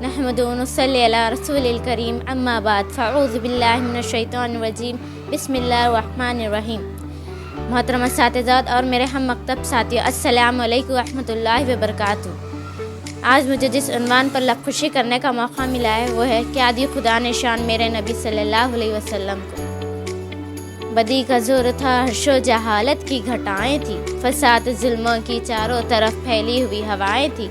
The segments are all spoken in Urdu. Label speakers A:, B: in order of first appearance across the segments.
A: نحمد و نصلی علی رسول الکریم اما بعد فاعوذ باللہ من الشیطان الرجیم بسم اللہ الرحمن الرحیم۔ محترم اساتذات اور میرے ہم مکتب ساتھیوں، السلام علیکم ورحمۃ اللہ وبرکاتہ۔ آج مجھے جس عنوان پر لب خوشی کرنے کا موقع ملا ہے وہ ہے کیا دی خدا نے شان میرے نبی صلی اللہ علیہ وسلم کو۔ بدی کا زور تھا، حرش و جہالت کی گھٹائیں تھی، فساد ظلموں کی چاروں طرف پھیلی ہوئی ہوائیں تھی،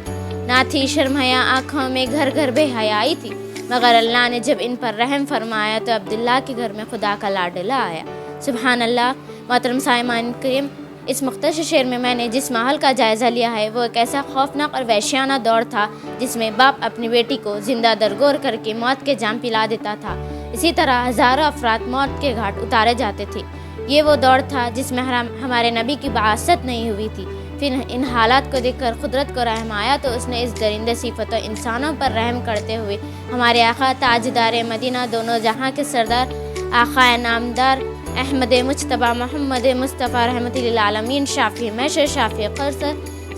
A: نہ تھی شرم حیا آنکھوں میں گھر گھر بے حیائی تھی، مگر اللہ نے جب ان پر رحم فرمایا تو عبداللہ کے گھر میں خدا کا لاڈلا آیا۔ سبحان اللہ۔ محترم سائمان کریم، اس مختصر شعر میں نے جس ماحول کا جائزہ لیا ہے وہ ایک ایسا خوفناک اور وحشیانہ دور تھا جس میں باپ اپنی بیٹی کو زندہ درگور کر کے موت کے جام پلا دیتا تھا، اسی طرح ہزاروں افراد موت کے گھاٹ اتارے جاتے تھے۔ یہ وہ دور تھا جس میں ہمارے نبی کی بعثت نہیں ہوئی تھی۔ پھر ان حالات کو دیکھ کر قدرت کو رحم آیا تو اس نے اس درندہ صفت و انسانوں پر رحم کرتے ہوئے ہمارے آقا تاجدار مدینہ، دونوں جہاں کے سردار، آقا نامدار احمد مجتبیٰ محمد مصطفیٰ رحمۃ للعالمین، شافی محشر، شافی قرصر،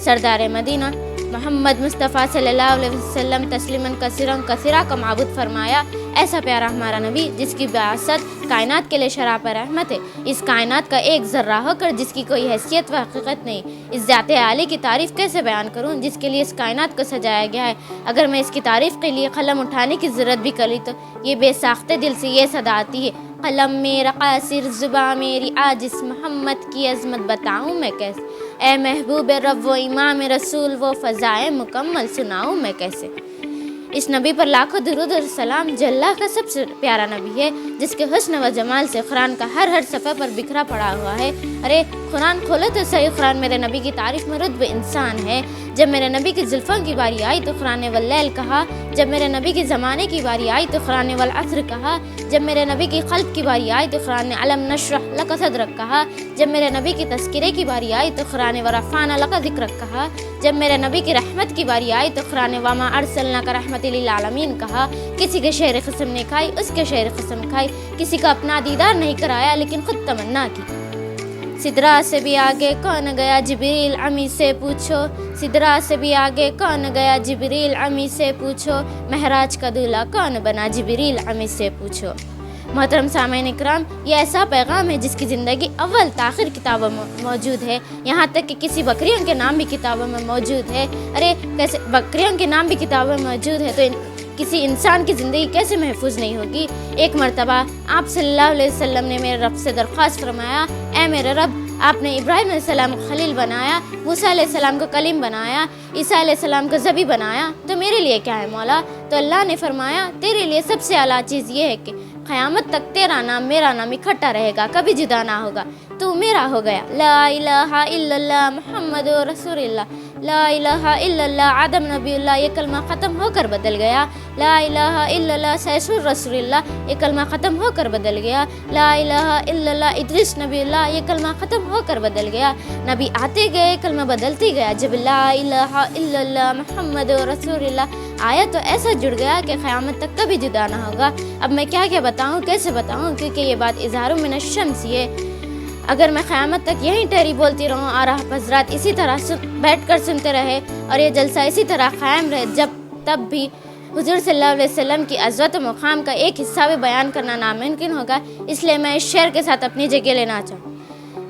A: سردار مدینہ محمد مصطفیٰ صلی اللہ علیہ وسلم تسلیما کثیرا کا معبود فرمایا۔ ایسا پیارا ہمارا نبی جس کی بعثت کائنات کے لیے شراب رحمت ہے، اس کائنات کا ایک ذرہ ہو کر جس کی کوئی حیثیت و حقیقت نہیں، اس ذات عالی کی تعریف کیسے بیان کروں جس کے لیے اس کائنات کو سجایا گیا ہے۔ اگر میں اس کی تعریف کے لیے قلم اٹھانے کی ضرورت بھی کری تو یہ بے ساختہ دل سے یہ صدا آتی ہے، قلم میرا قاصر، زباں میری عاجز، محمد کی عظمت بتاؤں میں کیسے، اے محبوب رب و امام رسول وہ فضائے مکمل سناؤں میں کیسے۔ اس نبی پر لاکھوں درود اور سلام، جو اللہ کا سب سے پیارا نبی ہے، جس کے حسن و جمال سے قرآن کا ہر صفحہ پر بکھرا پڑا ہوا ہے۔ ارے قرآن کھولو تو صحیح، قرآن میرے نبی کی تعریف میں رتب انسان ہے۔ جب میرے نبی کی زلفوں کی باری آئی تو قرآن نے واللیل کہا، جب میرے نبی کی زمانے کی باری آئی تو قرآن نے والعصر کہا، جب میرے نبی کی خلق کی باری آئی تو قرآن نے علم نشرح لک صدرک کہا، جب میرے نبی کی تذکرے کی باری آئی تو قرآن نے ورفعنا لک ذکرک کہا، جب میرے نبی کی رحمت کی باری آئی تو قرآن نے وما ارسلناک رحمۃ للعالمین کہا۔ کسی کے شعر قسم نے کھائی، اس کے شعر قسم کھائی، کسی کا اپنا دیدار نہیں کرایا لیکن خود تمنا کی۔ سدرا سے بھی آگے کون گیا جبریل امی سے پوچھو، سدرا سے بھی آگے کون گیا جبریل امی سے پوچھو، مہراج کا دولہا کون بنا جبریل امی سے پوچھو۔ محترم سامعین اکرام، یہ ایسا پیغام ہے جس کی زندگی اول تاخیر کتابوں میں موجود ہے، یہاں تک کہ کسی بکریوں کے نام بھی کتابوں میں موجود ہے۔ ارے کیسے بکریوں کے نام بھی کتابوں میں موجود ہے تو کسی انسان کی زندگی کیسے محفوظ نہیں ہوگی۔ ایک مرتبہ آپ صلی اللہ علیہ وسلم نے میرے رب سے درخواست فرمایا، اے میرے رب، آپ نے ابراہیم علیہ السلام کو خلیل بنایا، موسیٰ علیہ السلام کو کلیم بنایا، عیسیٰ علیہ السلام کو ذبیح بنایا، تو میرے لیے کیا ہے مولا؟ تو اللہ نے فرمایا، تیرے لیے سب سے اعلیٰ چیز یہ ہے کہ قیامت تک تیرا نام میرا نام اکٹھا رہے گا، کبھی جدا نہ ہوگا، تو میرا ہو گیا۔ لا الہ الا اللہ محمد رسول اللہ، لا الہ الا اللہ آدم نبی اللہ، یہ کلمہ ختم ہو کر بدل گیا۔ لا الہ الا اللہ سیسر رسول اللہ، یہ کلمہ ختم ہو کر بدل گیا۔ لا الہ الا اللہ ادریس نبی اللہ، یہ کلمہ ختم ہو کر بدل گیا۔ نبی آتے گئے، کلمہ بدلتی گیا۔ جب لا الہ الا اللہ محمد رسول اللہ آیا تو ایسا جڑ گیا کہ قیامت تک کبھی جدا نہ ہوگا۔ اب میں کیا بتاؤں، کیسے بتاؤں، کیونکہ یہ بات اظہار من الشمس ہے۔ اگر میں قیامت تک یہیں ٹیری بولتی رہوں اور آپ حضرات اسی طرح بیٹھ کر سنتے رہے اور یہ جلسہ اسی طرح قائم رہے تب بھی حضور صلی اللہ علیہ وسلم کی عظمت و مقام کا ایک حصہ بھی بیان کرنا ناممکن ہوگا۔ اس لیے میں اس شعر کے ساتھ اپنی جگہ لینا چاہوں۔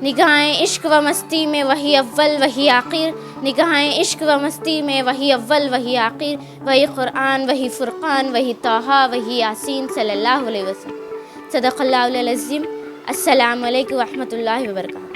A: نگاہیں عشق و مستی میں وہی اول وہی آخر، نگاہیں عشق و مستی میں وہی اول وہی آخر، وہی قرآن وہی فرقان وہی طٰہٰ وہی یاسین صلی اللہ علیہ وسلم۔ صدق اللہ العظیم۔ السلام علیکم ورحمۃ اللہ وبرکاتہ۔